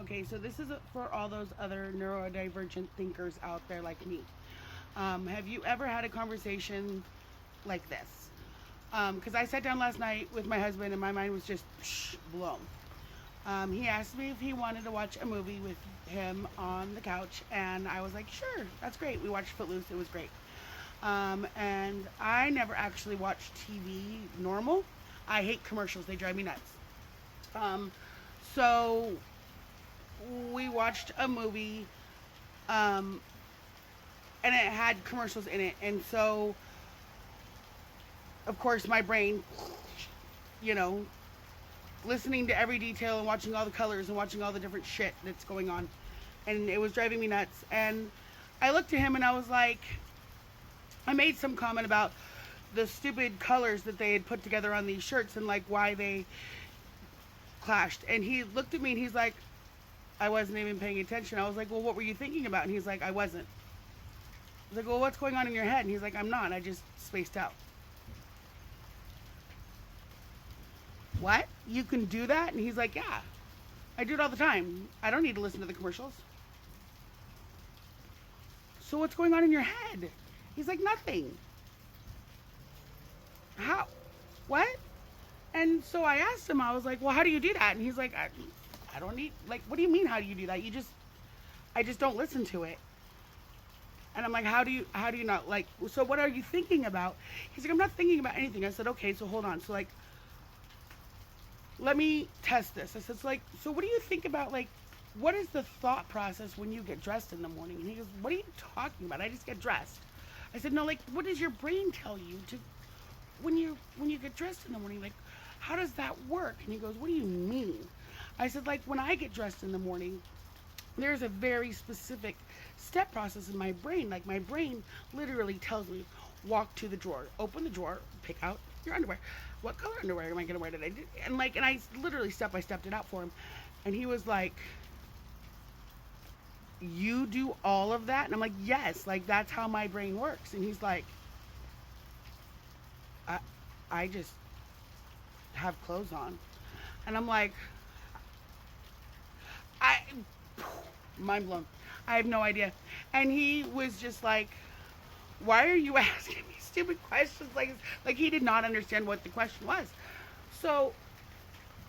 Okay, so this is for all those other neurodivergent thinkers out there like me. Have you ever had a conversation like this? Because I sat down last night with my husband and my mind was just blown. He asked me if he wanted to watch a movie with him on the couch, and I was like, sure, that's great. We watched Footloose, it was great. And I never actually watch TV normal. I hate commercials, they drive me nuts. Um, so we watched a movie, um, and it had commercials in it, and so of course my brain, you know, listening to every detail and watching all the colors and watching all the different shit that's going on, and it was driving me nuts. And I looked at him and I was like, I made some comment about the stupid colors that they had put together on these shirts and like why they clashed. And he looked at me and he's like, I wasn't even paying attention. I was like, well, what were you thinking about? And he's like, I wasn't. I was like, well, what's going on in your head? And he's like, I'm not. I just spaced out. What? You can do that? And he's like, yeah, I do it all the time. I don't need to listen to the commercials. So what's going on in your head? He's like, nothing. How? What? And so I asked him, I was like, well, how do you do that? And he's like, I don't need, like, what do you mean, how do you do that? I just don't listen to it. And I'm like, how do you not, like, so what are you thinking about? He's like, I'm not thinking about anything. I said, okay, so hold on. So, like, let me test this. I said, so what do you think about, like, what is the thought process when you get dressed in the morning? And he goes, what are you talking about? I just get dressed. I said, no, like, what does your brain tell you to when you get dressed in the morning? Like, how does that work? And he goes, what do you mean? I said, like, when I get dressed in the morning, there's a very specific step process in my brain. Like, my brain literally tells me, walk to the drawer, open the drawer, pick out your underwear. What color underwear am I gonna wear today? And I literally step by stepped it out for him. And he was like, you do all of that? And I'm like, yes, like that's how my brain works. And he's like, I I just have clothes on. And I'm like, I mind blown. I have no idea. And he was just like, why are you asking me stupid questions like he did not understand what the question was. So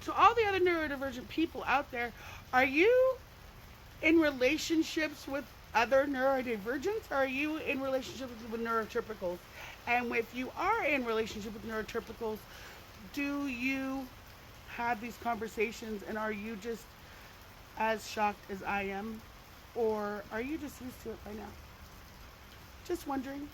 to all the other neurodivergent people out there, are you in relationships with other neurodivergents, or are you in relationships with neurotypicals? And if you are in relationship with neurotypicals, do you have these conversations, and are you just as shocked as I am, or are you just used to it by now? Just wondering.